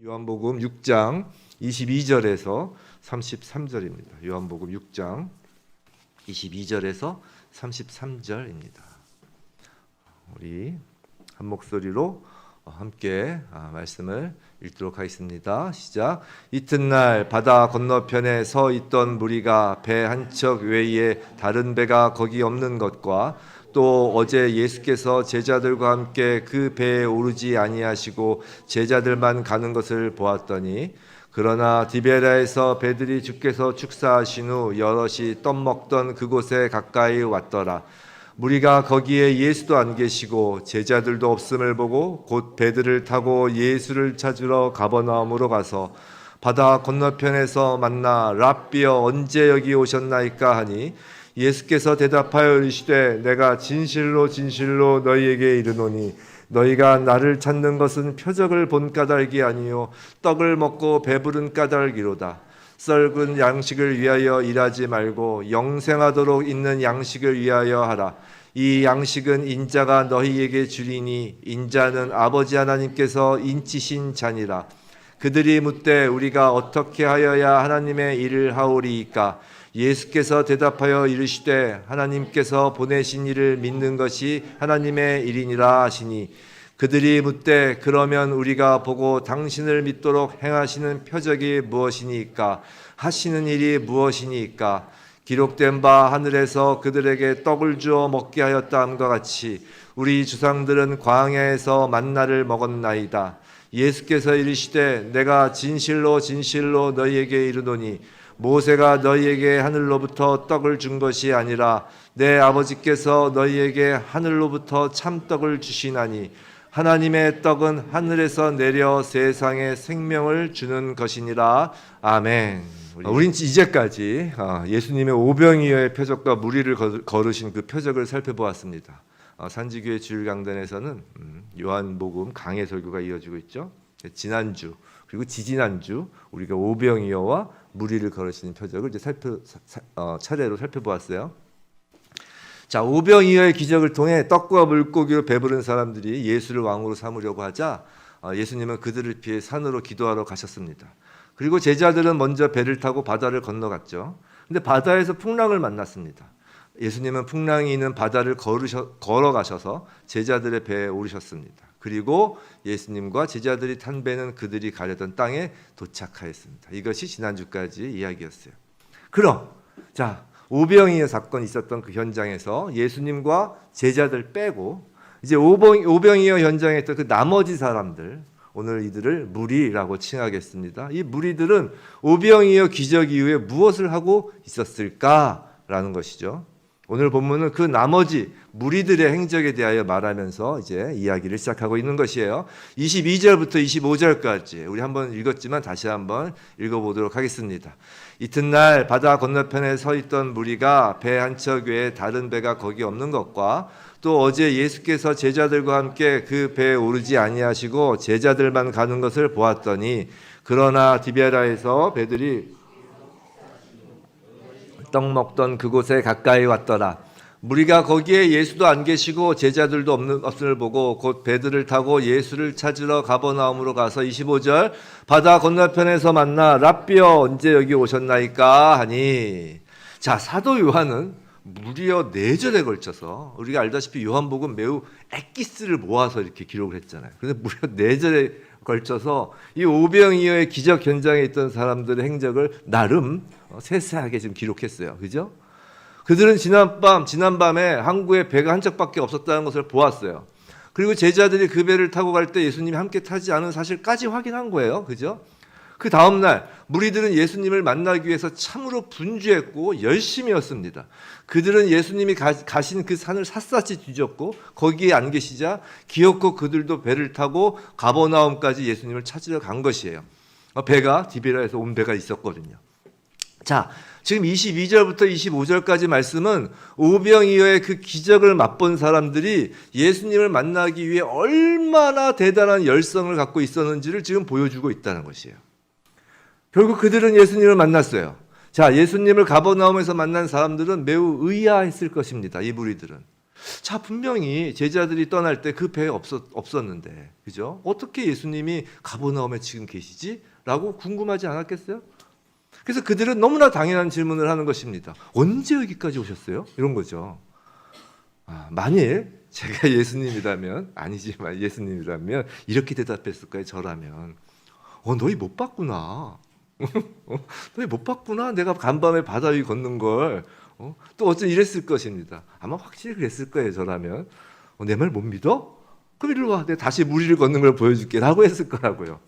요한복음 6장 22절에서 33절입니다. 요한복음 6장 22절에서 33절입니다. 우리 한 목소리로 함께 말씀을 읽도록 하겠습니다. 시작. 이튿날 바다 건너편에 서 있던 무리가 배 한 척 외에 다른 배가 거기 없는 것과 또 어제 예수께서 제자들과 함께 그 배에 오르지 아니하시고 제자들만 가는 것을 보았더니 그러나 디베라에서 배들이 주께서 축사하신 후 여럿이 떡 먹던 그곳에 가까이 왔더라. 무리가 거기에 예수도 안 계시고 제자들도 없음을 보고 곧 배들을 타고 예수를 찾으러 가버나움으로 가서 바다 건너편에서 만나 랍비여 언제 여기 오셨나이까 하니 예수께서 대답하여 이르시되 내가 진실로 진실로 너희에게 이르노니 너희가 나를 찾는 것은 표적을 본 까닭이 아니요 떡을 먹고 배부른 까닭이로다. 썩은 양식을 위하여 일하지 말고 영생하도록 있는 양식을 위하여 하라. 이 양식은 인자가 너희에게 주리니 인자는 아버지 하나님께서 인치신 자니라. 그들이 묻되 우리가 어떻게 하여야 하나님의 일을 하오리이까? 예수께서 대답하여 이르시되 하나님께서 보내신 이를 믿는 것이 하나님의 일이니라 하시니 그들이 묻되 그러면 우리가 보고 당신을 믿도록 행하시는 표적이 무엇이니까? 하시는 일이 무엇이니까? 기록된 바 하늘에서 그들에게 떡을 주어 먹게 하였다 함과 같이 우리 주상들은 광야에서 만나를 먹었나이다. 예수께서 이르시되 내가 진실로 진실로 너희에게 이르노니 모세가 너희에게 하늘로부터 떡을 준 것이 아니라 내 아버지께서 너희에게 하늘로부터 참떡을 주시나니 하나님의 떡은 하늘에서 내려 세상에 생명을 주는 것이니라. 아멘. 우린 이제까지 예수님의 오병이어의 표적과 무리를 걸으신 그 표적을 살펴보았습니다. 산지교회 주일강단에서는 요한복음 강해 설교가 이어지고 있죠. 지난주 그리고 지지난주 우리가 오병이어와 무리를 걸으시는 표적을 이제 차례로 살펴보았어요. 자, 오병이어의 기적을 통해 떡과 물고기로 배부른 사람들이 예수를 왕으로 삼으려고 하자 예수님은 그들을 피해 산으로 기도하러 가셨습니다. 그리고 제자들은 먼저 배를 타고 바다를 건너갔죠. 근데 바다에서 풍랑을 만났습니다. 예수님은 풍랑이 있는 바다를 걸어가셔서 제자들의 배에 오르셨습니다. 그리고 예수님과 제자들이 탄 배는 그들이 가려던 땅에 도착하였습니다. 이것이 지난주까지 이야기였어요. 그럼 자, 오병이어 사건이 있었던 그 현장에서 예수님과 제자들 빼고 이제 오병이어 현장에 있던 그 나머지 사람들, 오늘 이들을 무리라고 칭하겠습니다. 이 무리들은 오병이어 기적 이후에 무엇을 하고 있었을까라는 것이죠. 오늘 본문은 그 나머지 무리들의 행적에 대하여 말하면서 이제 이야기를 시작하고 있는 것이에요. 22절부터 25절까지 우리 한번 읽었지만 다시 한번 읽어보도록 하겠습니다. 이튿날 바다 건너편에 서 있던 무리가 배 한 척 외에 다른 배가 거기 없는 것과 또 어제 예수께서 제자들과 함께 그 배에 오르지 아니하시고 제자들만 가는 것을 보았더니 그러나 디베라에서 배들이 떡 먹던 그곳에 가까이 왔더라. 무리가 거기에 예수도 안 계시고 제자들도 없음을 보고 곧 배들을 타고 예수를 찾으러 가버나움으로 가서 25절 바다 건너편에서 만나 랍비여 언제 여기 오셨나이까 하니. 자, 사도 요한은 무려 4절에 걸쳐서 우리가 알다시피 요한복음 매우 엑기스를 모아서 이렇게 기록을 했잖아요. 그래서 무려 4절에 걸쳐서 이 오병이어의 기적 현장에 있던 사람들의 행적을 나름 세세하게 지금 기록했어요. 그죠? 그들은 지난밤에 항구에 배가 한 척밖에 없었다는 것을 보았어요. 그리고 제자들이 그 배를 타고 갈 때 예수님이 함께 타지 않은 사실까지 확인한 거예요. 그죠? 그 다음날 무리들은 예수님을 만나기 위해서 참으로 분주했고 열심이었습니다. 그들은 예수님이 가신 그 산을 샅샅이 뒤졌고 거기에 안 계시자 기어코 그들도 배를 타고 가버나움까지 예수님을 찾으러 간 것이에요. 배가 디베라에서 온 배가 있었거든요. 자, 지금 22절부터 25절까지 말씀은 오병이어의 그 기적을 맛본 사람들이 예수님을 만나기 위해 얼마나 대단한 열성을 갖고 있었는지를 지금 보여주고 있다는 것이에요. 결국 그들은 예수님을 만났어요. 자, 예수님을 가버나움에서 만난 사람들은 매우 의아했을 것입니다. 이 무리들은. 자, 분명히 제자들이 떠날 때 그 배에 없었는데, 그죠? 어떻게 예수님이 가버나움에 지금 계시지? 라고 궁금하지 않았겠어요? 그래서 그들은 너무나 당연한 질문을 하는 것입니다. 언제 여기까지 오셨어요? 이런 거죠. 만일 제가 예수님이라면, 아니지만 예수님이라면 이렇게 대답했을 거예요. 저라면. 너희 못 봤구나. 너희 못 봤구나. 내가 간밤에 바다 위 걷는 걸. 또 어쩜 이랬을 것입니다. 아마 확실히 그랬을 거예요. 저라면. 내 말 못 믿어? 그럼 이리 와. 내가 다시 물 위를 걷는 걸 보여줄게. 라고 했을 거라고요.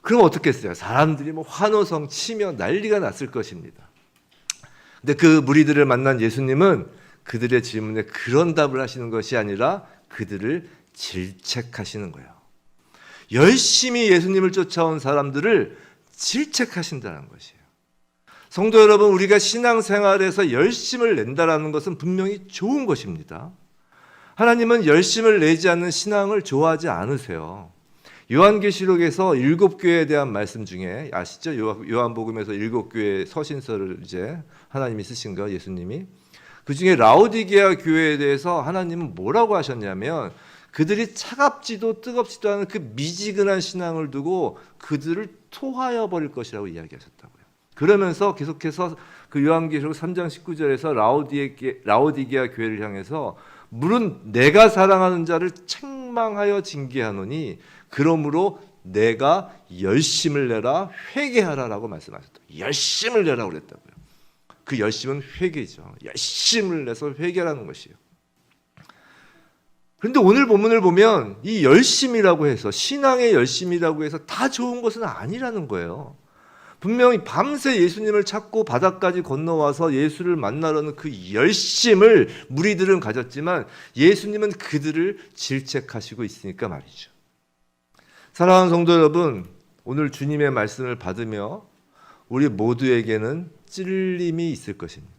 그럼 어떻게 했어요? 사람들이 환호성 치며 난리가 났을 것입니다. 근데 그 무리들을 만난 예수님은 그들의 질문에 그런 답을 하시는 것이 아니라 그들을 질책하시는 거예요. 열심히 예수님을 쫓아온 사람들을 질책하신다는 것이에요. 성도 여러분, 우리가 신앙생활에서 열심을 낸다는 것은 분명히 좋은 것입니다. 하나님은 열심을 내지 않는 신앙을 좋아하지 않으세요. 요한계시록에서 7교회에 대한 말씀 중에 아시죠? 요한복음에서 7교회 서신서를 이제 하나님이 쓰신 거, 예수님이. 그 중에 라오디게아 교회에 대해서 하나님은 뭐라고 하셨냐면 그들이 차갑지도 뜨겁지도 않은 그 미지근한 신앙을 두고 그들을 토하여 버릴 것이라고 이야기하셨다고요. 그러면서 계속해서 그 요한계시록 3장 19절에서 라오디게아 교회를 향해서 물은 내가 사랑하는 자를 책망하여 징계하노니 그러므로 내가 열심을 내라 회개하라라고 말씀하셨다. 열심을 내라고 그랬다고요. 그 열심은 회개죠. 열심을 내서 회개라는 것이에요. 그런데 오늘 본문을 보면 이 열심이라고 해서 신앙의 열심이라고 해서 다 좋은 것은 아니라는 거예요. 분명히 밤새 예수님을 찾고 바다까지 건너와서 예수를 만나려는 그 열심을 무리들은 가졌지만 예수님은 그들을 질책하시고 있으니까 말이죠. 사랑하는 성도 여러분, 오늘 주님의 말씀을 받으며 우리 모두에게는 찔림이 있을 것입니다.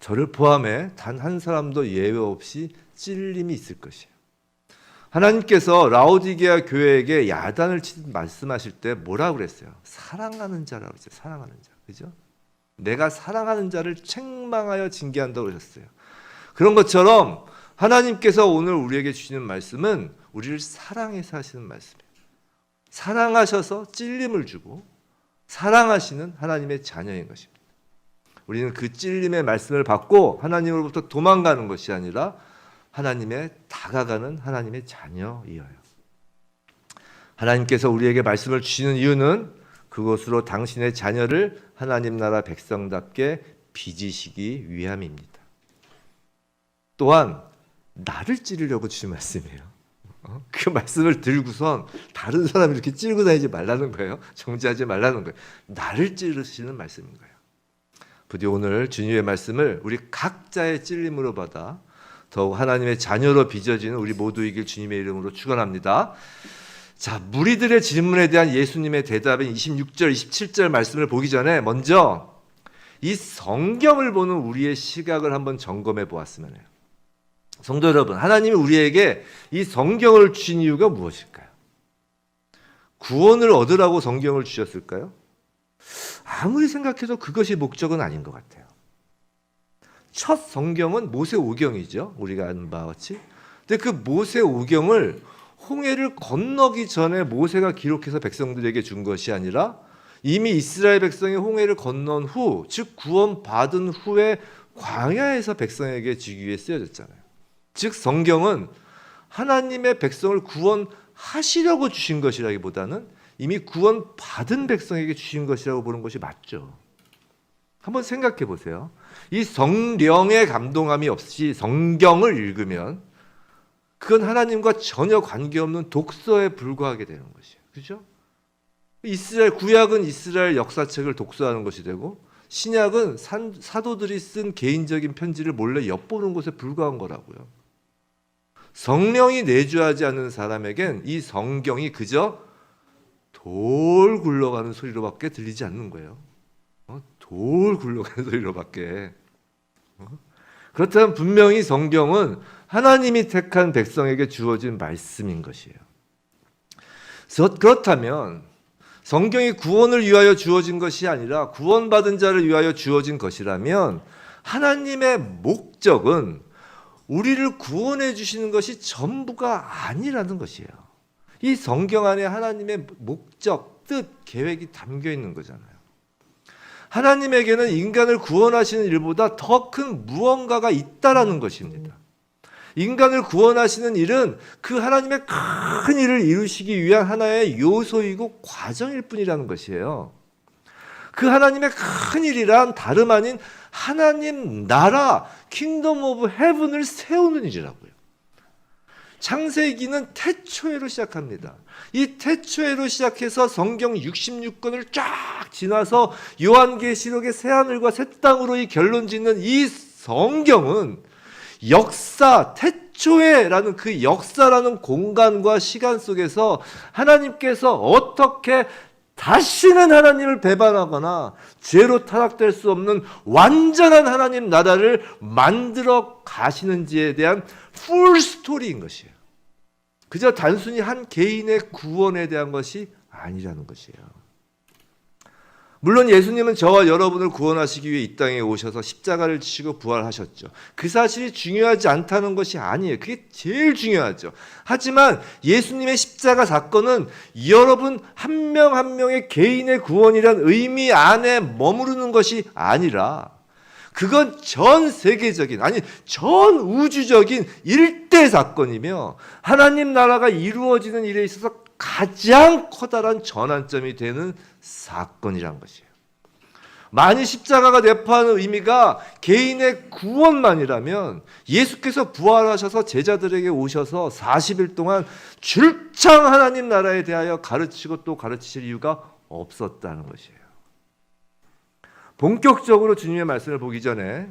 저를 포함해 단 한 사람도 예외 없이 찔림이 있을 것이에요. 하나님께서 라오디게아 교회에게 야단을 말씀하실 때 뭐라고 그랬어요? 사랑하는 자라고 그랬어요. 사랑하는 자. 그죠? 내가 사랑하는 자를 책망하여 징계한다고 그러셨어요. 그런 것처럼 하나님께서 오늘 우리에게 주시는 말씀은 우리를 사랑해서 하시는 말씀이에요. 사랑하셔서 찔림을 주고 사랑하시는 하나님의 자녀인 것입니다. 우리는 그 찔림의 말씀을 받고 하나님으로부터 도망가는 것이 아니라 하나님의 다가가는 하나님의 자녀이어요. 하나님께서 우리에게 말씀을 주시는 이유는 그것으로 당신의 자녀를 하나님 나라 백성답게 빚으시기 위함입니다. 또한 나를 찌르려고 주신 말씀이에요. 그 말씀을 들고선 다른 사람 이렇게 찌르고 다니지 말라는 거예요. 정죄하지 말라는 거예요. 나를 찌르시는 말씀인 거예요. 부디 오늘 주님의 말씀을 우리 각자의 찔림으로 받아 더욱 하나님의 자녀로 빚어지는 우리 모두이길 주님의 이름으로 축원합니다. 자, 무리들의 질문에 대한 예수님의 대답인 26절, 27절 말씀을 보기 전에 먼저 이 성경을 보는 우리의 시각을 한번 점검해 보았으면 해요. 성도 여러분, 하나님이 우리에게 이 성경을 주신 이유가 무엇일까요? 구원을 얻으라고 성경을 주셨을까요? 아무리 생각해도 그것이 목적은 아닌 것 같아요. 첫 성경은 모세오경이죠. 우리가 아는 바와 같이. 근데 그 모세오경을 홍해를 건너기 전에 모세가 기록해서 백성들에게 준 것이 아니라 이미 이스라엘 백성이 홍해를 건넌 후, 즉 구원받은 후에 광야에서 백성에게 주기 위해 쓰여졌잖아요. 즉 성경은 하나님의 백성을 구원하시려고 주신 것이라기보다는 이미 구원받은 백성에게 주신 것이라고 보는 것이 맞죠. 한번 생각해 보세요. 이 성령의 감동함이 없이 성경을 읽으면 그건 하나님과 전혀 관계없는 독서에 불과하게 되는 것이에요. 그렇죠? 구약은 이스라엘 역사책을 독서하는 것이 되고 신약은 사도들이 쓴 개인적인 편지를 몰래 엿보는 것에 불과한 거라고요. 성령이 내주하지 않는 사람에겐 이 성경이 그저 돌 굴러가는 소리로밖에 들리지 않는 거예요. 돌 굴러가는 소리로밖에. 그렇다면 분명히 성경은 하나님이 택한 백성에게 주어진 말씀인 것이에요. 그렇다면 성경이 구원을 위하여 주어진 것이 아니라 구원받은 자를 위하여 주어진 것이라면 하나님의 목적은 우리를 구원해 주시는 것이 전부가 아니라는 것이에요. 이 성경 안에 하나님의 목적, 뜻, 계획이 담겨 있는 거잖아요. 하나님에게는 인간을 구원하시는 일보다 더 큰 무언가가 있다라는 것입니다. 인간을 구원하시는 일은 그 하나님의 큰 일을 이루시기 위한 하나의 요소이고 과정일 뿐이라는 것이에요. 그 하나님의 큰 일이란 다름 아닌 하나님 나라, 킹덤 오브 헤븐을 세우는 일이라고요. 창세기는 태초에로 시작합니다. 이 태초에로 시작해서 성경 66권을 쫙 지나서 요한계시록의 새하늘과 새 땅으로 이 결론 짓는 이 성경은 역사, 태초에라는 그 역사라는 공간과 시간 속에서 하나님께서 어떻게 다시는 하나님을 배반하거나 죄로 타락될 수 없는 완전한 하나님 나라를 만들어 가시는지에 대한 풀 스토리인 것이에요. 그저 단순히 한 개인의 구원에 대한 것이 아니라는 것이에요. 물론 예수님은 저와 여러분을 구원하시기 위해 이 땅에 오셔서 십자가를 지시고 부활하셨죠. 그 사실이 중요하지 않다는 것이 아니에요. 그게 제일 중요하죠. 하지만 예수님의 십자가 사건은 여러분 한 명 한 명의 개인의 구원이란 의미 안에 머무르는 것이 아니라 그건 전 세계적인, 아니 전 우주적인 일대 사건이며 하나님 나라가 이루어지는 일에 있어서 가장 커다란 전환점이 되는 사건이란 것이에요. 만일 십자가가 내포하는 의미가 개인의 구원만이라면 예수께서 부활하셔서 제자들에게 오셔서 40일 동안 줄창 하나님 나라에 대하여 가르치고 또 가르치실 이유가 없었다는 것이에요. 본격적으로 주님의 말씀을 보기 전에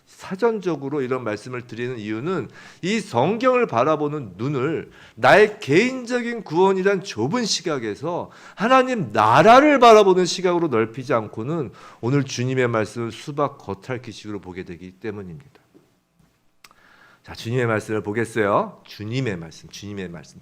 사전적으로 이런 말씀을 드리는 이유는 이 성경을 바라보는 눈을 나의 개인적인 구원이란 좁은 시각에서 하나님 나라를 바라보는 시각으로 넓히지 않고는 오늘 주님의 말씀을 수박 겉핥기식으로 보게 되기 때문입니다. 자, 주님의 말씀을 보겠어요. 주님의 말씀,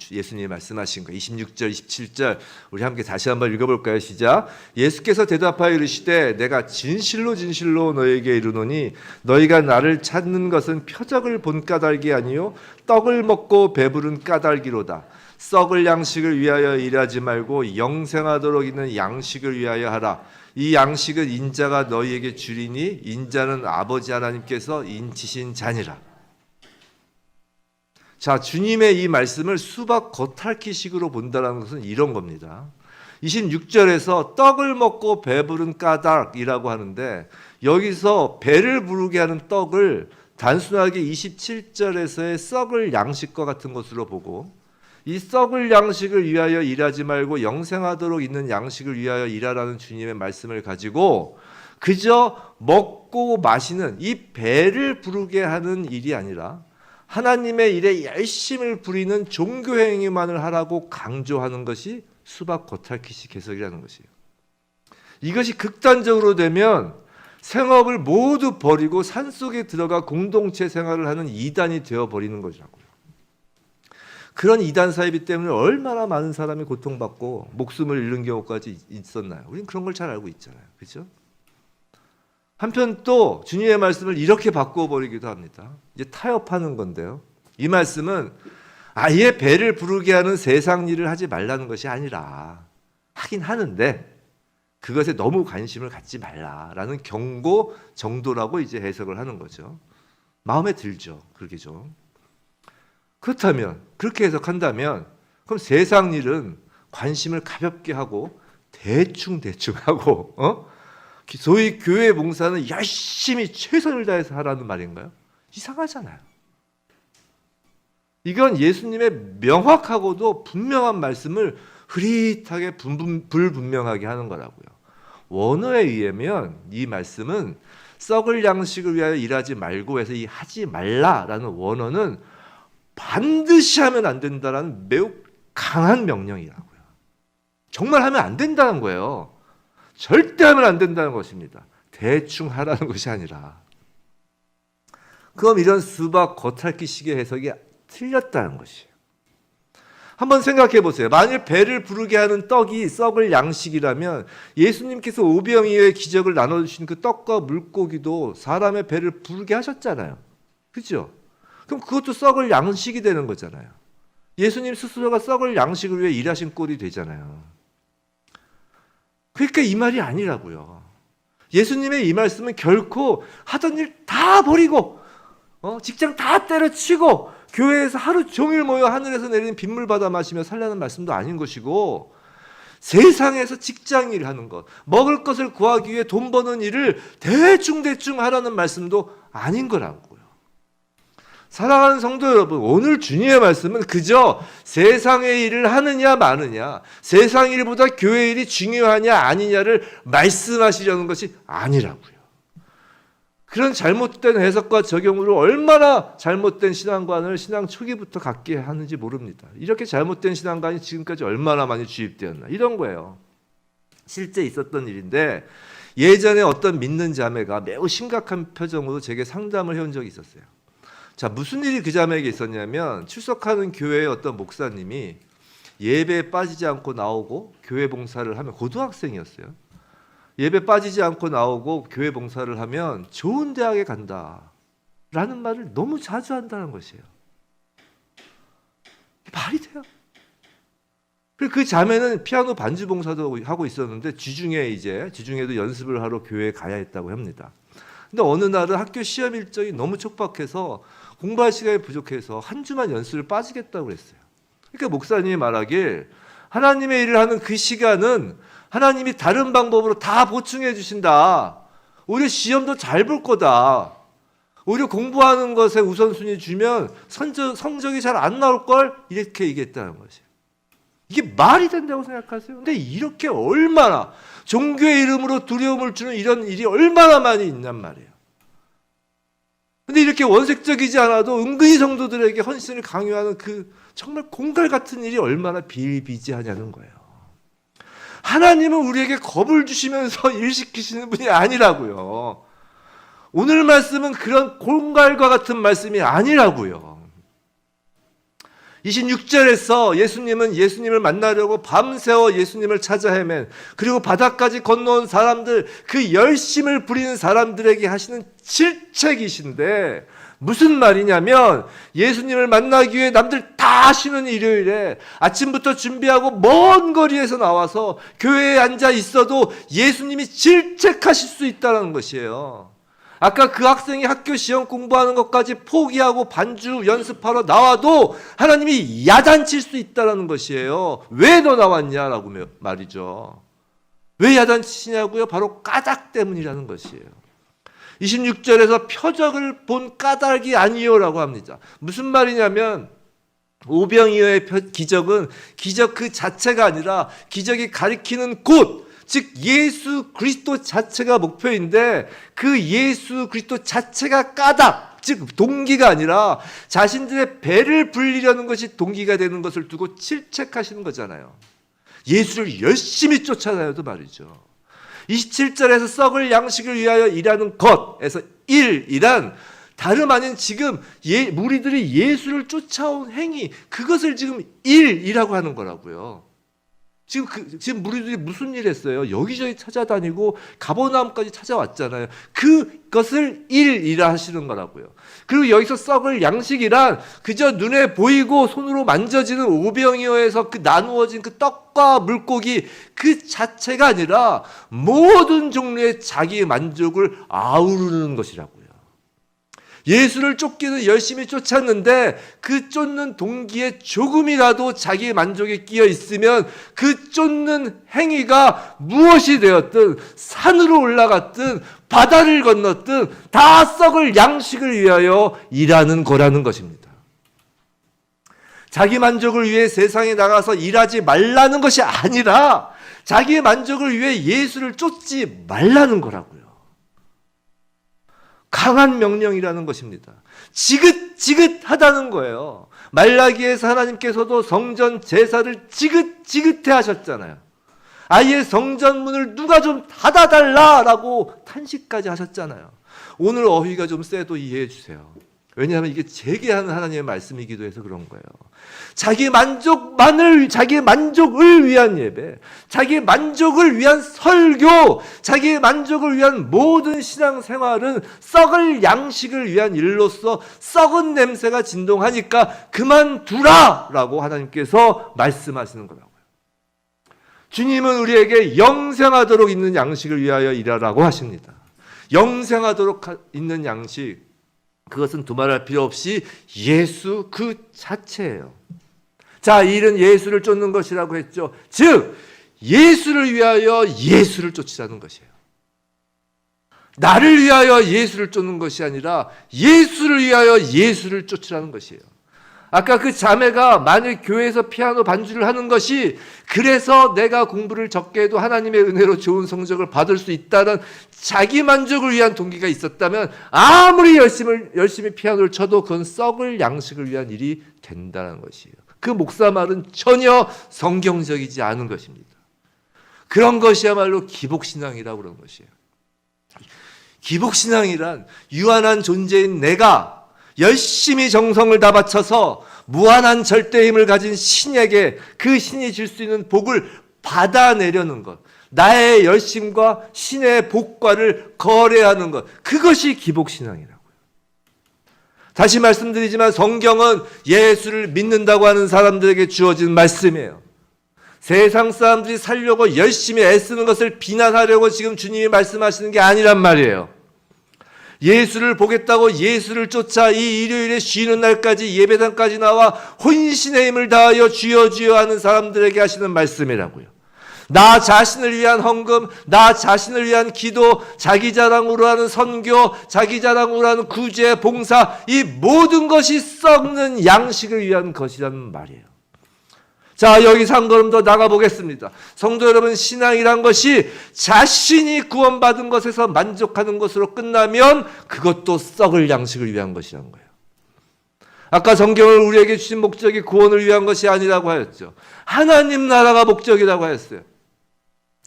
예수님이 말씀하신 거 26절, 27절 우리 함께 다시 한번 읽어볼까요? 시작. 예수께서 대답하여 이르시되 내가 진실로 진실로 너에게 이르노니 너희가 나를 찾는 것은 표적을 본 까닭이 아니요 떡을 먹고 배부른 까닭이로다. 썩을 양식을 위하여 일하지 말고 영생하도록 있는 양식을 위하여 하라. 이 양식은 인자가 너희에게 주리니 인자는 아버지 하나님께서 인치신 자니라. 자, 주님의 이 말씀을 수박 겉핥기식으로 본다는 것은 이런 겁니다. 26절에서 떡을 먹고 배부른 까닭이라고 하는데 여기서 배를 부르게 하는 떡을 단순하게 27절에서의 썩을 양식과 같은 것으로 보고 이 썩을 양식을 위하여 일하지 말고 영생하도록 있는 양식을 위하여 일하라는 주님의 말씀을 가지고 그저 먹고 마시는 이 배를 부르게 하는 일이 아니라 하나님의 일에 열심을 부리는 종교 행위만을 하라고 강조하는 것이 수박 겉핥기식 해석이라는 것이에요. 이것이 극단적으로 되면 생업을 모두 버리고 산속에 들어가 공동체 생활을 하는 이단이 되어버리는 것이라고요. 그런 이단 사이비 때문에 얼마나 많은 사람이 고통받고 목숨을 잃는 경우까지 있었나요? 우리는 그런 걸 잘 알고 있잖아요. 그렇죠? 한편 또 주님의 말씀을 이렇게 바꾸어 버리기도 합니다. 이제 타협하는 건데요. 이 말씀은 아예 배를 부르게 하는 세상 일을 하지 말라는 것이 아니라 하긴 하는데 그것에 너무 관심을 갖지 말라라는 경고 정도라고 이제 해석을 하는 거죠. 마음에 들죠. 그렇게 좀. 그렇다면 그렇게 해석한다면 그럼 세상 일은 관심을 가볍게 하고 대충 하고 소위 교회 봉사는 열심히 최선을 다해서 하라는 말인가요? 이상하잖아요. 이건 예수님의 명확하고도 분명한 말씀을 흐릿하게 불분명하게 하는 거라고요. 원어에 의하면 이 말씀은 썩을 양식을 위하여 일하지 말고 해서 이 하지 말라라는 원어는 반드시 하면 안 된다라는 매우 강한 명령이라고요. 정말 하면 안 된다는 거예요. 절대 하면 안 된다는 것입니다. 대충 하라는 것이 아니라. 그럼 이런 수박 겉핥기식의 해석이 틀렸다는 것이에요. 한번 생각해 보세요. 만일 배를 부르게 하는 떡이 썩을 양식이라면 예수님께서 오병이어의 기적을 나눠주신 그 떡과 물고기도 사람의 배를 부르게 하셨잖아요. 그죠? 그럼 그것도 썩을 양식이 되는 거잖아요. 예수님 스스로가 썩을 양식을 위해 일하신 꼴이 되잖아요. 그러니까 이 말이 아니라고요. 예수님의 이 말씀은 결코 하던 일 다 버리고 직장 다 때려치고 교회에서 하루 종일 모여 하늘에서 내리는 빗물 받아 마시며 살라는 말씀도 아닌 것이고, 세상에서 직장 일을 하는 것, 먹을 것을 구하기 위해 돈 버는 일을 대충 하라는 말씀도 아닌 거라고요. 사랑하는 성도 여러분, 오늘 주님의 말씀은 그저 세상의 일을 하느냐 마느냐, 세상 일보다 교회 일이 중요하냐 아니냐를 말씀하시려는 것이 아니라고요. 그런 잘못된 해석과 적용으로 얼마나 잘못된 신앙관을 신앙 초기부터 갖게 하는지 모릅니다. 이렇게 잘못된 신앙관이 지금까지 얼마나 많이 주입되었나, 이런 거예요. 실제 있었던 일인데, 예전에 어떤 믿는 자매가 매우 심각한 표정으로 제게 상담을 해온 적이 있었어요. 자, 무슨 일이 그 자매에게 있었냐면, 출석하는 교회의 어떤 목사님이 예배에 빠지지 않고 나오고 교회 봉사를 하면, 고등학생이었어요. 예배 빠지지 않고 나오고 교회 봉사를 하면 좋은 대학에 간다라는 말을 너무 자주 한다는 것이에요. 말이 돼요? 그리고 그 자매는 피아노 반주 봉사도 하고 있었는데 주중에도 연습을 하러 교회에 가야 했다고 합니다. 근데 어느 날은 학교 시험 일정이 너무 촉박해서 공부할 시간이 부족해서 한 주만 연습을 빠지겠다고 했어요. 그러니까 목사님이 말하길, 하나님의 일을 하는 그 시간은 하나님이 다른 방법으로 다 보충해 주신다. 오히려 시험도 잘 볼 거다. 오히려 공부하는 것에 우선순위 주면 성적이 잘 안 나올 걸, 이렇게 얘기했다는 것이에요. 이게 말이 된다고 생각하세요? 근데 이렇게 얼마나 종교의 이름으로 두려움을 주는 이런 일이 얼마나 많이 있냔 말이에요. 근데 이렇게 원색적이지 않아도 은근히 성도들에게 헌신을 강요하는 그 정말 공갈 같은 일이 얼마나 비일비재하냐는 거예요. 하나님은 우리에게 겁을 주시면서 일시키시는 분이 아니라고요. 오늘 말씀은 그런 공갈과 같은 말씀이 아니라고요. 26절에서 예수님은 예수님을 만나려고 밤새워 예수님을 찾아 헤맨, 그리고 바다까지 건너온 사람들, 그 열심을 부리는 사람들에게 하시는 질책이신데, 무슨 말이냐면, 예수님을 만나기 위해 남들 다 쉬는 일요일에 아침부터 준비하고 먼 거리에서 나와서 교회에 앉아 있어도 예수님이 질책하실 수 있다는 것이에요. 아까 그 학생이 학교 시험 공부하는 것까지 포기하고 반주 연습하러 나와도 하나님이 야단칠 수 있다는 것이에요. 왜 너 나왔냐라고 말이죠. 왜 야단치냐고요? 바로 까닭 때문이라는 것이에요. 26절에서 표적을 본 까닭이 아니요라고 합니다. 무슨 말이냐면, 오병이어의 기적은 기적 그 자체가 아니라 기적이 가리키는 곳, 즉 예수 그리스도 자체가 목표인데, 그 예수 그리스도 자체가 까닭, 즉 동기가 아니라 자신들의 배를 불리려는 것이 동기가 되는 것을 두고 질책하시는 거잖아요. 예수를 열심히 쫓아다녀도 말이죠. 27절에서 썩을 양식을 위하여 일하는 것에서 일이란 다름 아닌 지금 무리들이 예수를 쫓아온 행위, 그것을 지금 일이라고 하는 거라고요. 지금 무리들이 무슨 일 했어요? 여기저기 찾아다니고 가버나움까지 찾아왔잖아요. 그것을 일이라 하시는 거라고요. 그리고 여기서 썩을 양식이란 그저 눈에 보이고 손으로 만져지는 오병이어에서 그 나누어진 그 떡과 물고기 그 자체가 아니라 모든 종류의 자기 만족을 아우르는 것이라고요. 예수를 쫓기는 열심히 쫓았는데 그 쫓는 동기에 조금이라도 자기 만족이 끼어 있으면 그 쫓는 행위가 무엇이 되었든, 산으로 올라갔든 바다를 건넜든 다 썩을 양식을 위하여 일하는 거라는 것입니다. 자기 만족을 위해 세상에 나가서 일하지 말라는 것이 아니라 자기 만족을 위해 예수를 쫓지 말라는 거라고요. 강한 명령이라는 것입니다. 지긋지긋하다는 거예요. 말라기에서 하나님께서도 성전 제사를 지긋지긋해 하셨잖아요. 아예 성전 문을 누가 좀 닫아달라라고 탄식까지 하셨잖아요. 오늘 어휘가 좀 세도 이해해 주세요. 왜냐하면 이게 재개하는 하나님의 말씀이기도 해서 그런 거예요. 자기 만족을 위한 예배, 자기 만족을 위한 설교, 자기 만족을 위한 모든 신앙생활은 썩을 양식을 위한 일로서 썩은 냄새가 진동하니까 그만두라라고 하나님께서 말씀하시는 거라고요. 주님은 우리에게 영생하도록 있는 양식을 위하여 일하라고 하십니다. 영생하도록 있는 양식, 그것은 두말할 필요 없이 예수 그 자체예요. 자, 이 일은 예수를 쫓는 것이라고 했죠. 즉 예수를 위하여 예수를 쫓으라는 것이에요. 나를 위하여 예수를 쫓는 것이 아니라 예수를 위하여 예수를 쫓으라는 것이에요. 아까 그 자매가 만일 교회에서 피아노 반주를 하는 것이 그래서 내가 공부를 적게 해도 하나님의 은혜로 좋은 성적을 받을 수 있다는 자기 만족을 위한 동기가 있었다면 아무리 열심히 피아노를 쳐도 그건 썩을 양식을 위한 일이 된다는 것이에요. 그 목사 말은 전혀 성경적이지 않은 것입니다. 그런 것이야말로 기복신앙이라고 그러는 것이에요. 기복신앙이란 유한한 존재인 내가 열심히 정성을 다 바쳐서 무한한 절대 힘을 가진 신에게 그 신이 줄 수 있는 복을 받아내려는 것, 나의 열심과 신의 복과를 거래하는 것, 그것이 기복신앙이라고요. 다시 말씀드리지만 성경은 예수를 믿는다고 하는 사람들에게 주어진 말씀이에요. 세상 사람들이 살려고 열심히 애쓰는 것을 비난하려고 지금 주님이 말씀하시는 게 아니란 말이에요. 예수를 보겠다고 예수를 쫓아 이 일요일에 쉬는 날까지 예배당까지 나와 혼신의 힘을 다하여 주여 주여 하는 사람들에게 하시는 말씀이라고요. 나 자신을 위한 헌금, 나 자신을 위한 기도, 자기 자랑으로 하는 선교, 자기 자랑으로 하는 구제, 봉사, 이 모든 것이 썩는 양식을 위한 것이라는 말이에요. 자, 여기서 한 걸음 더 나가보겠습니다. 성도 여러분, 신앙이란 것이 자신이 구원받은 것에서 만족하는 것으로 끝나면 그것도 썩을 양식을 위한 것이라는 거예요. 아까 성경을 우리에게 주신 목적이 구원을 위한 것이 아니라고 하였죠. 하나님 나라가 목적이라고 하였어요.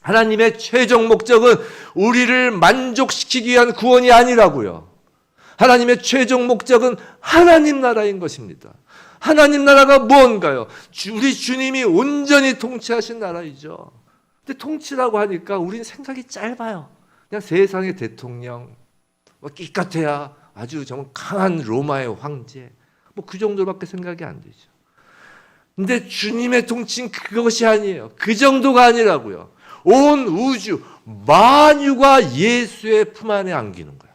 하나님의 최종 목적은 우리를 만족시키기 위한 구원이 아니라고요. 하나님의 최종 목적은 하나님 나라인 것입니다. 하나님 나라가 무언가요? 우리 주님이 온전히 통치하신 나라이죠. 근데 통치라고 하니까 우리는 생각이 짧아요. 그냥 세상의 대통령, 끼까태야 아주 정말 강한 로마의 황제, 그 정도밖에 생각이 안 되죠. 근데 주님의 통치는 그것이 아니에요. 그 정도가 아니라고요. 온 우주 만유가 예수의 품 안에 안기는 거예요.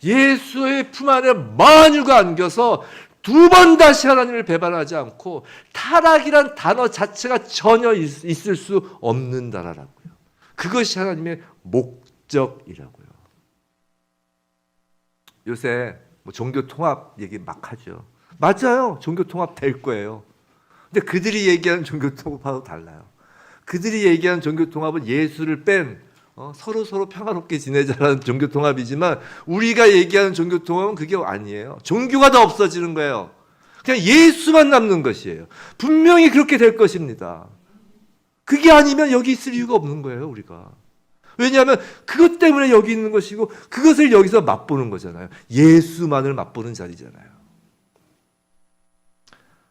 예수의 품 안에 만유가 안겨서 두 번 다시 하나님을 배반하지 않고 타락이란 단어 자체가 전혀 있을 수 없는 나라라고요. 그것이 하나님의 목적이라고요. 요새 종교 통합 얘기 막 하죠. 맞아요. 종교 통합 될 거예요. 근데 그들이 얘기하는 종교 통합하고 달라요. 그들이 얘기하는 종교 통합은 예수를 뺀 서로 평화롭게 지내자라는 종교 통합이지만 우리가 얘기하는 종교 통합은 그게 아니에요. 종교가 다 없어지는 거예요. 그냥 예수만 남는 것이에요. 분명히 그렇게 될 것입니다. 그게 아니면 여기 있을 이유가 없는 거예요, 우리가. 왜냐하면 그것 때문에 여기 있는 것이고 그것을 여기서 맛보는 거잖아요. 예수만을 맛보는 자리잖아요.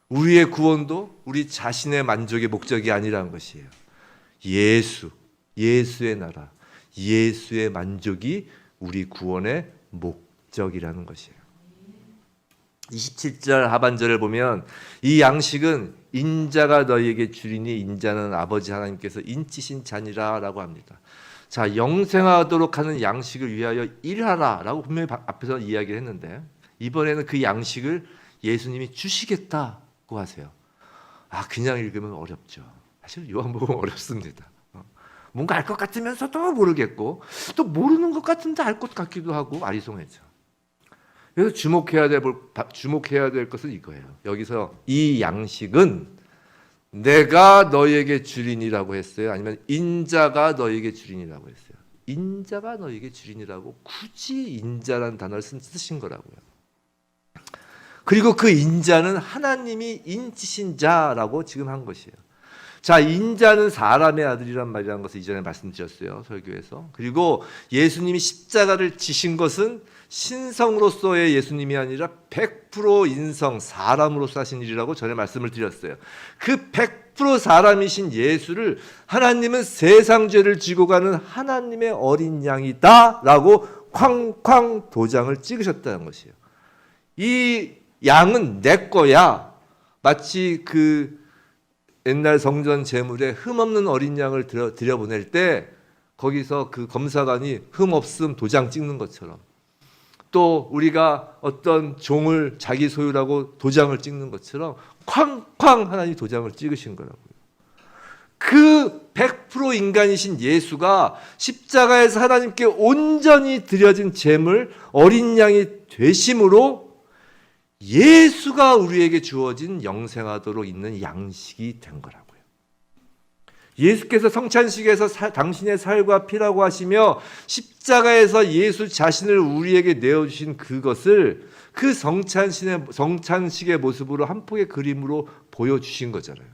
우리의 구원도 우리 자신의 만족의 목적이 아니라는 것이에요. 예수의 나라, 예수의 만족이 우리 구원의 목적이라는 것이에요. 27절 하반절을 보면 이 양식은 인자가 너희에게 주리니 인자는 아버지 하나님께서 인치신 자니라 라고 합니다. 자, 영생하도록 하는 양식을 위하여 일하라 라고 분명히 앞에서 이야기를 했는데 이번에는 그 양식을 예수님이 주시겠다고 하세요. 그냥 읽으면 어렵죠. 사실 요한복음 어렵습니다. 뭔가 알 것 같으면서도 모르겠고 또 모르는 것 같은데 알 것 같기도 하고 아리송해져. 그래서 주목해야 될 것은 이거예요. 여기서 이 양식은 내가 너희에게 주리니라고 했어요? 아니면 인자가 너희에게 주리니라고 했어요? 인자가 너희에게 주리니라고 굳이 인자라는 단어를 쓰신 거라고요. 그리고 그 인자는 하나님이 인치신 자라고 지금 한 것이에요. 자, 인자는 사람의 아들이란 말이라는 것을 이전에 말씀드렸어요, 설교에서. 그리고 예수님이 십자가를 지신 것은 신성으로서의 예수님이 아니라 100% 인성, 사람으로서 하신 일이라고 전에 말씀을 드렸어요. 그 100% 사람이신 예수를 하나님은 세상 죄를 지고 가는 하나님의 어린 양이다 라고 쾅쾅 도장을 찍으셨다는 것이에요. 이 양은 내 거야. 마치 그 옛날 성전 제물에 흠없는 어린 양을 들여보낼 때 거기서 그 검사관이 흠없음 도장 찍는 것처럼, 또 우리가 어떤 종을 자기 소유라고 도장을 찍는 것처럼 쾅쾅 하나님이 도장을 찍으신 거라고요. 그 100% 인간이신 예수가 십자가에서 하나님께 온전히 드려진 제물 어린 양이 되심으로 예수가 우리에게 주어진 영생하도록 있는 양식이 된 거라고요. 예수께서 성찬식에서 당신의 살과 피라고 하시며 십자가에서 예수 자신을 우리에게 내어주신 그것을 그 성찬식의 모습으로 한 폭의 그림으로 보여주신 거잖아요.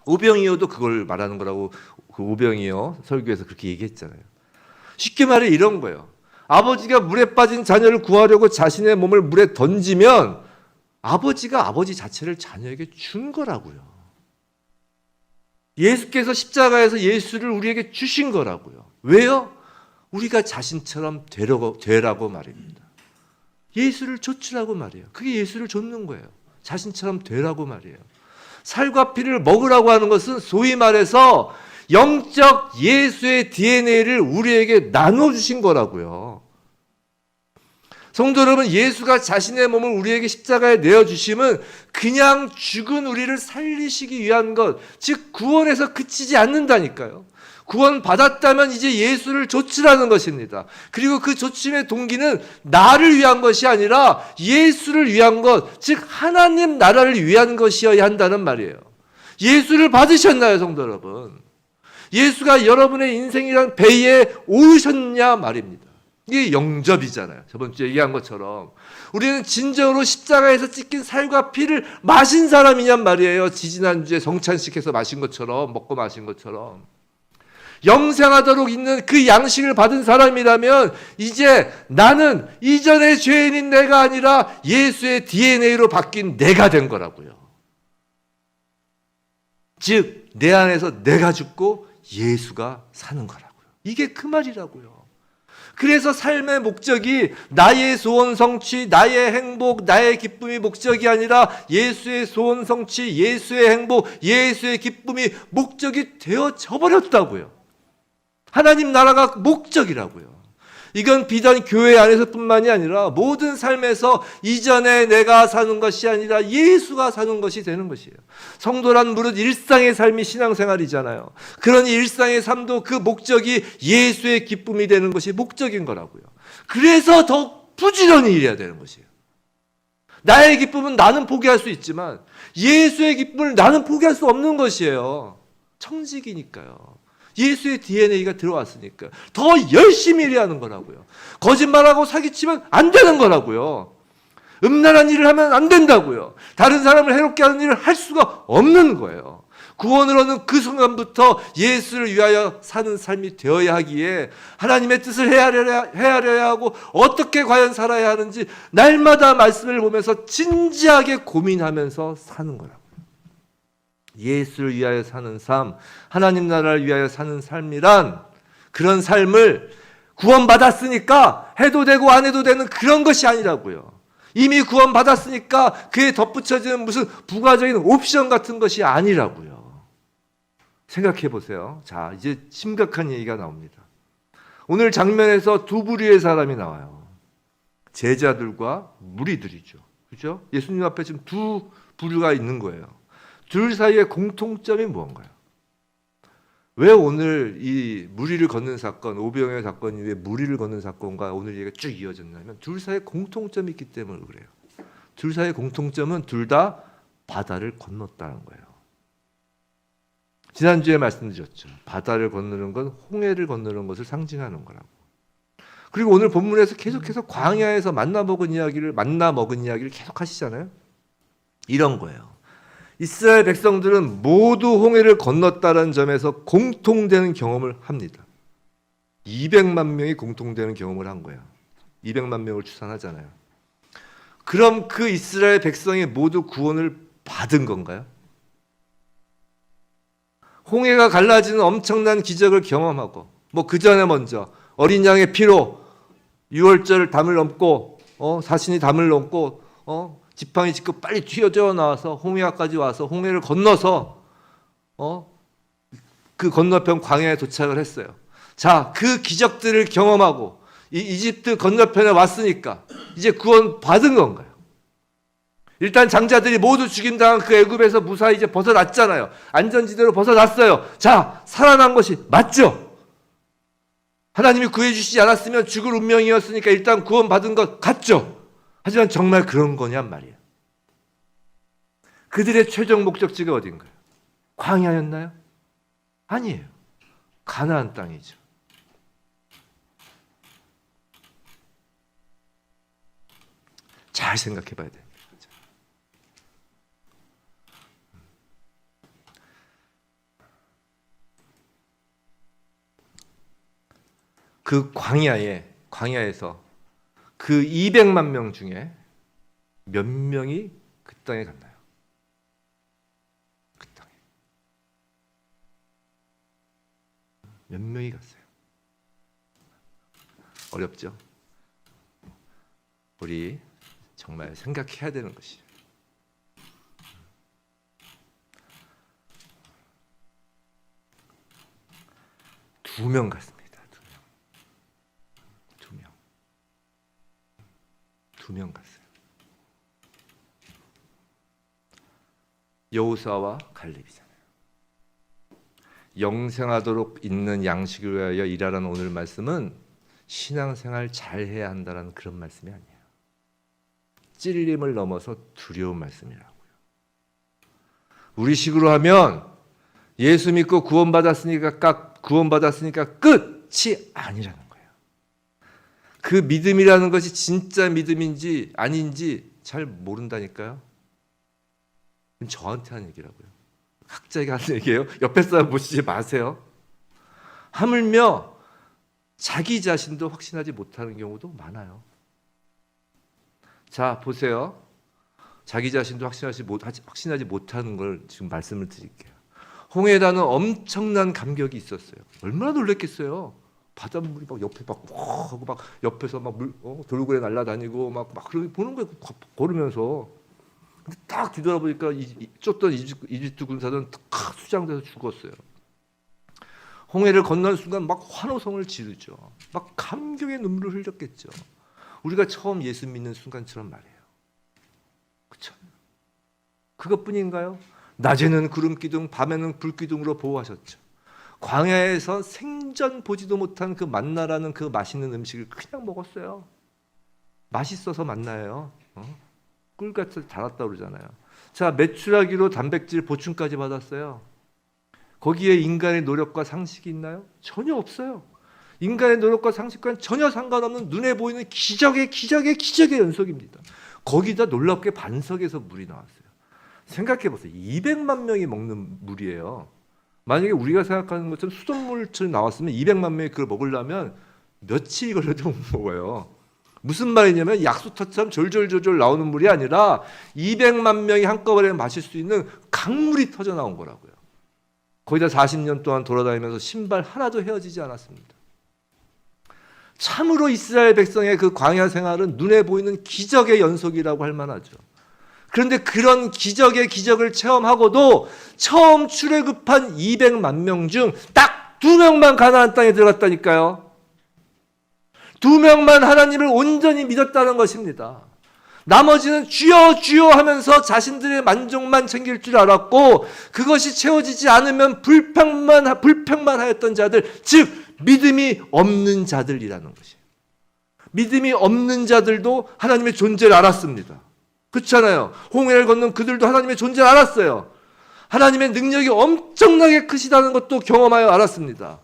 오병이어도 그걸 말하는 거라고 그 오병이어 설교에서 그렇게 얘기했잖아요. 쉽게 말해 이런 거예요. 아버지가 물에 빠진 자녀를 구하려고 자신의 몸을 물에 던지면 아버지가 아버지 자체를 자녀에게 준 거라고요. 예수께서 십자가에서 예수를 우리에게 주신 거라고요. 왜요? 우리가 자신처럼 되라고 말입니다. 예수를 좇으라고 말이에요. 그게 예수를 좇는 거예요. 자신처럼 되라고 말이에요. 살과 피를 먹으라고 하는 것은 소위 말해서 영적 예수의 DNA를 우리에게 나눠주신 거라고요. 성도 여러분, 예수가 자신의 몸을 우리에게 십자가에 내어주심은 그냥 죽은 우리를 살리시기 위한 것, 즉 구원에서 그치지 않는다니까요. 구원 받았다면 이제 예수를 좇으라는 것입니다. 그리고 그 좇음의 동기는 나를 위한 것이 아니라 예수를 위한 것, 즉 하나님 나라를 위한 것이어야 한다는 말이에요. 예수를 받으셨나요, 성도 여러분? 예수가 여러분의 인생이란 배에 오르셨냐 말입니다. 이게 영접이잖아요. 저번 주에 얘기한 것처럼 우리는 진정으로 십자가에서 찢긴 살과 피를 마신 사람이냔 말이에요. 지지난주에 성찬식해서 마신 것처럼, 먹고 마신 것처럼. 영생하도록 있는 그 양식을 받은 사람이라면 이제 나는 이전의 죄인인 내가 아니라 예수의 DNA로 바뀐 내가 된 거라고요. 즉 내 안에서 내가 죽고 예수가 사는 거라고요. 이게 그 말이라고요. 그래서 삶의 목적이 나의 소원 성취, 나의 행복, 나의 기쁨이 목적이 아니라 예수의 소원 성취, 예수의 행복, 예수의 기쁨이 목적이 되어져 버렸다고요. 하나님 나라가 목적이라고요. 이건 비단 교회 안에서뿐만이 아니라 모든 삶에서 이전에 내가 사는 것이 아니라 예수가 사는 것이 되는 것이에요. 성도란 무릇 일상의 삶이 신앙생활이잖아요. 그런 일상의 삶도 그 목적이 예수의 기쁨이 되는 것이 목적인 거라고요. 그래서 더 부지런히 일해야 되는 것이에요. 나의 기쁨은 나는 포기할 수 있지만 예수의 기쁨을 나는 포기할 수 없는 것이에요. 청직이니까요. 예수의 DNA가 들어왔으니까 더 열심히 일해야 하는 거라고요. 거짓말하고 사기치면 안 되는 거라고요. 음란한 일을 하면 안 된다고요. 다른 사람을 해롭게 하는 일을 할 수가 없는 거예요. 구원을 얻는 그 순간부터 예수를 위하여 사는 삶이 되어야 하기에 하나님의 뜻을 헤아려야 하고 어떻게 과연 살아야 하는지 날마다 말씀을 보면서 진지하게 고민하면서 사는 거라고요. 예수를 위하여 사는 삶, 하나님 나라를 위하여 사는 삶이란 그런 삶을 구원받았으니까 해도 되고 안 해도 되는 그런 것이 아니라고요. 이미 구원받았으니까 그에 덧붙여지는 무슨 부가적인 옵션 같은 것이 아니라고요. 생각해 보세요. 자, 이제 심각한 얘기가 나옵니다. 오늘 장면에서 두 부류의 사람이 나와요. 제자들과 무리들이죠. 그렇죠? 예수님 앞에 지금 두 부류가 있는 거예요. 둘 사이의 공통점이 무언가요? 왜 오늘 이 무리를 걷는 사건, 오병이어 사건이 왜 무리를 걷는 사건과 오늘 얘기가 쭉 이어졌냐면 둘 사이에 공통점이 있기 때문에 그래요. 둘 사이의 공통점은 둘 다 바다를 건넜다는 거예요. 지난주에 말씀드렸죠. 바다를 건너는 건 홍해를 건너는 것을 상징하는 거라고. 그리고 오늘 본문에서 계속해서 광야에서 만나 먹은 이야기를 계속 하시잖아요. 이런 거예요. 이스라엘 백성들은 모두 홍해를 건넜다는 점에서 공통되는 경험을 합니다. 200만 명이 공통되는 경험을 한 거예요. 200만 명을 추산하잖아요. 그럼 그 이스라엘 백성이 모두 구원을 받은 건가요? 홍해가 갈라지는 엄청난 기적을 경험하고 그 전에 먼저 어린 양의 피로 유월절 담을 넘고 사신이 담을 넘고 지팡이 짚고 빨리 튀어져 나와서 홍해까지 와서 홍해를 건너서 그 건너편 광야에 도착을 했어요. 자, 그 기적들을 경험하고 이집트 건너편에 왔으니까 이제 구원 받은 건가요? 일단 장자들이 모두 죽임당한 그 애굽에서 무사히 이제 벗어났잖아요. 안전지대로 벗어났어요. 자, 살아난 것이 맞죠? 하나님이 구해주시지 않았으면 죽을 운명이었으니까 일단 구원받은 것 같죠? 하지만 정말 그런 거냔 말이에요. 그들의 최종 목적지가 어딘가요? 광야였나요? 아니에요. 가나안 땅이죠. 잘 생각해 봐야 돼요. 그 광야에서 그 200만 명 중에 몇 명이 그 땅에 갔나요? 그 땅에 몇 명이 갔어요? 어렵죠? 우리 정말 생각해야 되는 것이에요. 두 명 갔습니다. 두 명 갔어요. 여호수아와 갈렙이잖아요. 영생하도록 있는 양식을 위하여 일하라는 오늘 말씀은 신앙생활 잘해야 한다는 그런 말씀이 아니에요. 찔림을 넘어서 두려운 말씀이라고요. 우리 식으로 하면 예수 믿고 구원받았으니까 끝이 아니라는 거예요. 그 믿음이라는 것이 진짜 믿음인지 아닌지 잘 모른다니까요. 저한테 하는 얘기라고요. 각자에게 하는 얘기예요. 옆에 사람 보시지 마세요. 하물며 자기 자신도 확신하지 못하는 경우도 많아요. 자, 보세요. 자기 자신도 확신하지 못하는 걸 지금 말씀을 드릴게요. 홍해라는 엄청난 감격이 있었어요. 얼마나 놀랬겠어요. 바닷물이 막 옆에 하고 막 옆에서 막 돌고래 날아다니고 막 그렇게 보는 거예요. 걸으면서. 근데 딱 뒤돌아보니까 쫓던 이집트 군사들은 탁 수장돼서 죽었어요. 홍해를 건너는 순간 막 환호성을 지르죠. 막 감격의 눈물을 흘렸겠죠. 우리가 처음 예수 믿는 순간처럼 말이에요. 그렇죠? 그것뿐인가요? 낮에는 구름기둥, 밤에는 불기둥으로 보호하셨죠. 광야에서 생전 보지도 못한 그 만나라는 그 맛있는 음식을 그냥 먹었어요. 맛있어서 만나예요. 꿀같이 달았다 그러잖아요. 자, 메추라기로 단백질 보충까지 받았어요. 거기에 인간의 노력과 상식이 있나요? 전혀 없어요. 인간의 노력과 상식과는 전혀 상관없는 눈에 보이는 기적의 연속입니다. 거기다 놀랍게 반석에서 물이 나왔어요. 생각해 보세요. 200만 명이 먹는 물이에요. 만약에 우리가 생각하는 것처럼 수돗물처럼 나왔으면 200만 명이 그걸 먹으려면 며칠이 걸려도 못 먹어요. 무슨 말이냐면 약수터처럼 졸졸 나오는 물이 아니라 200만 명이 한꺼번에 마실 수 있는 강물이 터져 나온 거라고요. 거기다 40년 동안 돌아다니면서 신발 하나도 헤어지지 않았습니다. 참으로 이스라엘 백성의 그 광야 생활은 눈에 보이는 기적의 연속이라고 할 만하죠. 그런데 그런 기적을 체험하고도 처음 출애굽한 200만 명 중 딱 2명만 가나안 땅에 들어갔다니까요. 2명만 하나님을 온전히 믿었다는 것입니다. 나머지는 주여 주여 하면서 자신들의 만족만 챙길 줄 알았고 그것이 채워지지 않으면 불평만 하였던 자들, 즉 믿음이 없는 자들이라는 것이에요. 믿음이 없는 자들도 하나님의 존재를 알았습니다. 그렇잖아요. 홍해를 건넌 그들도 하나님의 존재를 알았어요. 하나님의 능력이 엄청나게 크시다는 것도 경험하여 알았습니다.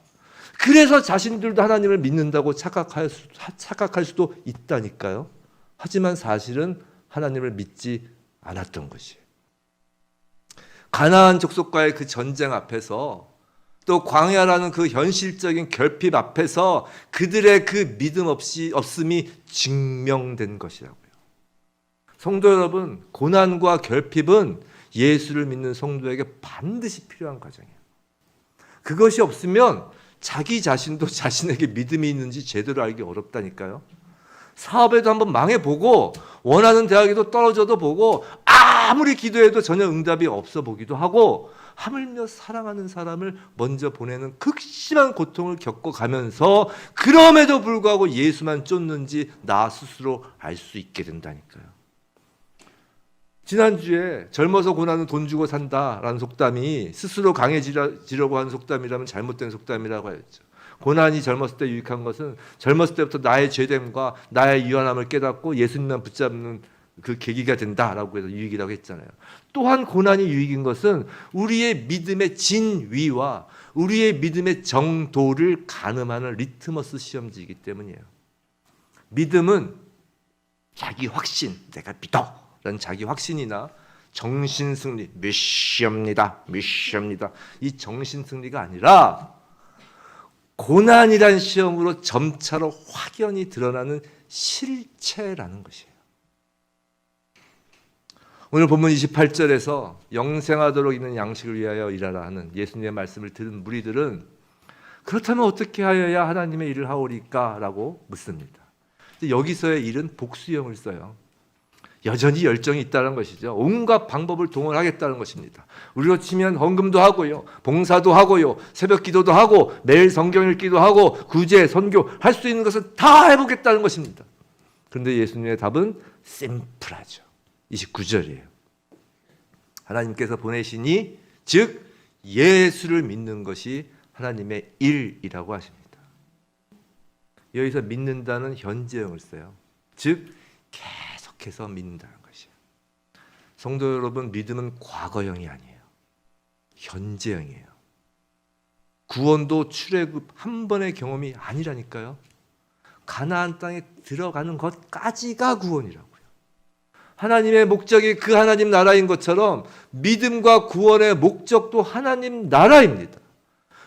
그래서 자신들도 하나님을 믿는다고 착각할 수도 있다니까요. 하지만 사실은 하나님을 믿지 않았던 것이에요. 가나안 족속과의 그 전쟁 앞에서 또 광야라는 그 현실적인 결핍 앞에서 그들의 그 믿음 없음이 증명된 것이라고요. 성도 여러분, 고난과 결핍은 예수를 믿는 성도에게 반드시 필요한 과정이에요. 그것이 없으면 자기 자신도 자신에게 믿음이 있는지 제대로 알기 어렵다니까요. 사업에도 한번 망해보고 원하는 대학에도 떨어져도 보고 아무리 기도해도 전혀 응답이 없어 보기도 하고 하물며 사랑하는 사람을 먼저 보내는 극심한 고통을 겪어가면서 그럼에도 불구하고 예수만 쫓는지 나 스스로 알 수 있게 된다니까요. 지난주에 젊어서 고난은 돈 주고 산다라는 속담이 스스로 강해지려고 하는 속담이라면 잘못된 속담이라고 하였죠. 고난이 젊었을 때 유익한 것은 젊었을 때부터 나의 죄됨과 나의 유한함을 깨닫고 예수님만 붙잡는 그 계기가 된다라고 해서 유익이라고 했잖아요. 또한 고난이 유익인 것은 우리의 믿음의 진위와 우리의 믿음의 정도를 가늠하는 리트머스 시험지이기 때문이에요. 믿음은 자기 확신, 내가 믿어 라는 자기 확신이나 정신승리, 미시옵니다. 이 정신승리가 아니라 고난이란 시험으로 점차로 확연히 드러나는 실체라는 것이에요. 오늘 본문 28절에서 영생하도록 있는 양식을 위하여 일하라 하는 예수님의 말씀을 들은 무리들은 그렇다면 어떻게 하여야 하나님의 일을 하오리까? 라고 묻습니다. 여기서의 일은 복수형을 써요. 여전히 열정이 있다는 것이죠. 온갖 방법을 동원하겠다는 것입니다. 우리로 치면 헌금도 하고요, 봉사도 하고요, 새벽 기도도 하고 매일 성경 읽기도 하고 구제, 선교 할 수 있는 것은 다 해보겠다는 것입니다. 그런데 예수님의 답은 심플하죠. 29절이에요. 하나님께서 보내시니 즉 예수를 믿는 것이 하나님의 일이라고 하십니다. 여기서 믿는다는 현재형을 써요. 즉 계속해서 믿는다는 것이에요. 성도 여러분, 믿음은 과거형이 아니에요. 현재형이에요. 구원도 출애굽 한 번의 경험이 아니라니까요. 가나안 땅에 들어가는 것까지가 구원이라고요. 하나님의 목적이 그 하나님 나라인 것처럼 믿음과 구원의 목적도 하나님 나라입니다.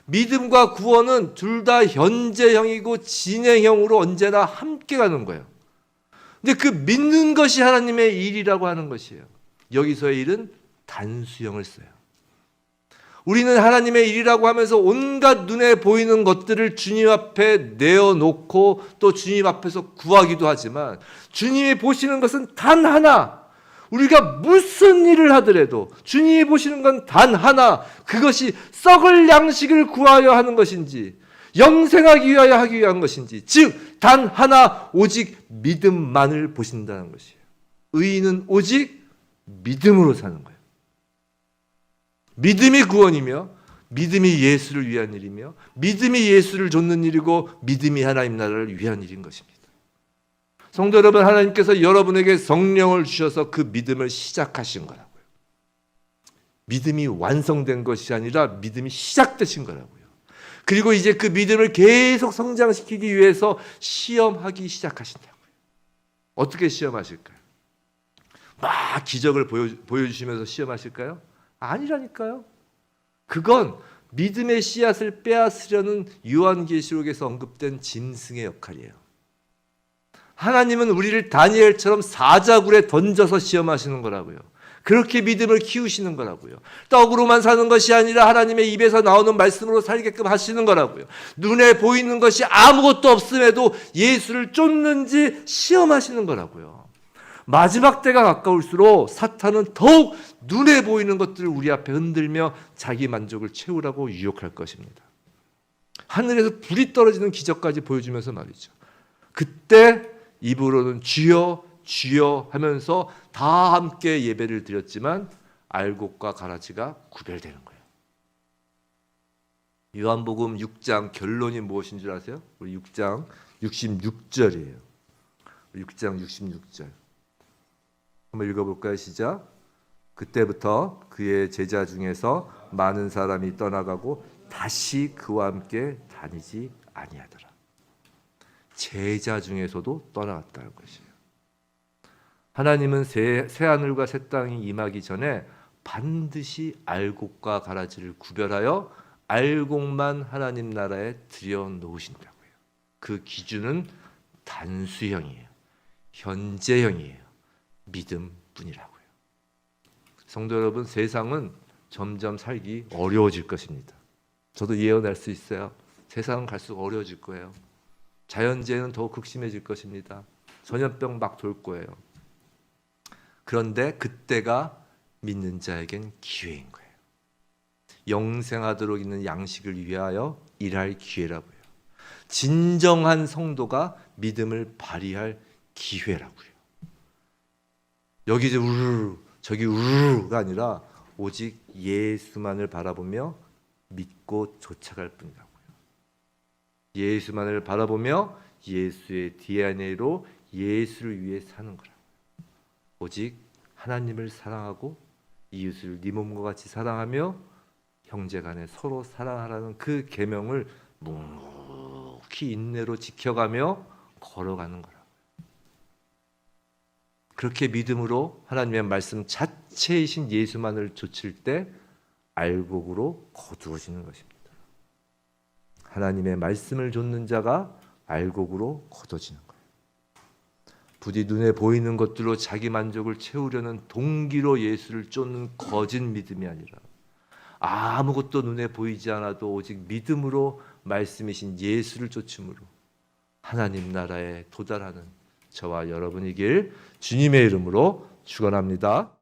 믿음과 구원은 둘 다 현재형이고 진행형으로 언제나 함께 가는 거예요. 근데 그 믿는 것이 하나님의 일이라고 하는 것이에요. 여기서의 일은 단수형을 써요. 우리는 하나님의 일이라고 하면서 온갖 눈에 보이는 것들을 주님 앞에 내어놓고 또 주님 앞에서 구하기도 하지만 주님이 보시는 것은 단 하나. 우리가 무슨 일을 하더라도 주님이 보시는 건 단 하나. 그것이 썩을 양식을 구하여 하는 것인지 영생하기 위하여 하기 위한 것인지 즉 단 하나 오직 믿음만을 보신다는 것이에요. 의인은 오직 믿음으로 사는 거예요. 믿음이 구원이며 믿음이 예수를 위한 일이며 믿음이 예수를 좇는 일이고 믿음이 하나님 나라를 위한 일인 것입니다. 성도 여러분, 하나님께서 여러분에게 성령을 주셔서 그 믿음을 시작하신 거라고요. 믿음이 완성된 것이 아니라 믿음이 시작되신 거라고요. 그리고 이제 그 믿음을 계속 성장시키기 위해서 시험하기 시작하신다고요. 어떻게 시험하실까요? 막 기적을 보여주시면서 시험하실까요? 아니라니까요. 그건 믿음의 씨앗을 빼앗으려는 요한계시록에서 언급된 짐승의 역할이에요. 하나님은 우리를 다니엘처럼 사자굴에 던져서 시험하시는 거라고요. 그렇게 믿음을 키우시는 거라고요. 떡으로만 사는 것이 아니라 하나님의 입에서 나오는 말씀으로 살게끔 하시는 거라고요. 눈에 보이는 것이 아무것도 없음에도 예수를 쫓는지 시험하시는 거라고요. 마지막 때가 가까울수록 사탄은 더욱 눈에 보이는 것들을 우리 앞에 흔들며 자기 만족을 채우라고 유혹할 것입니다. 하늘에서 불이 떨어지는 기적까지 보여주면서 말이죠. 그때 입으로는 주여 주여 하면서 다 함께 예배를 드렸지만 알곡과 가라지가 구별되는 거예요. 요한복음 6장 결론이 무엇인 줄 아세요? 우리 6장 66절이에요. 6장 66절. 한번 읽어볼까요? 시작. 그때부터 그의 제자 중에서 많은 사람이 떠나가고 다시 그와 함께 다니지 아니하더라. 제자 중에서도 떠나갔다는 것이에요. 하나님은 새 하늘과 새 땅이 임하기 전에 반드시 알곡과 가라지를 구별하여 알곡만 하나님 나라에 들여놓으신다고요. 그 기준은 단수형이에요. 현재형이에요. 믿음뿐이라고요. 성도 여러분, 세상은 점점 살기 어려워질 것입니다. 저도 예언할 수 있어요. 세상은 갈수록 어려워질 거예요. 자연재해는 더욱 극심해질 것입니다. 전염병 막 돌 거예요. 그런데 그때가 믿는 자에겐 기회인 거예요. 영생하도록 있는 양식을 위하여 일할 기회라고요. 진정한 성도가 믿음을 발휘할 기회라고요. 여기 이제 우르르 저기 우르르가 아니라 오직 예수만을 바라보며 믿고 쫓아갈 뿐이라고요. 예수만을 바라보며 예수의 DNA로 예수를 위해 사는 거라고요. 오직 하나님을 사랑하고 이웃을 네 몸과 같이 사랑하며 형제간에 서로 사랑하라는 그 계명을 묵묵히 인내로 지켜가며 걸어가는 거라고요. 그렇게 믿음으로 하나님의 말씀 자체이신 예수만을 좇을 때 알곡으로 거두어지는 것입니다. 하나님의 말씀을 좇는 자가 알곡으로 거둬지는 거예요. 부디 눈에 보이는 것들로 자기 만족을 채우려는 동기로 예수를 쫓는 거짓 믿음이 아니라 아무것도 눈에 보이지 않아도 오직 믿음으로 말씀이신 예수를 쫓음으로 하나님 나라에 도달하는 저와 여러분이길 주님의 이름으로 축원합니다.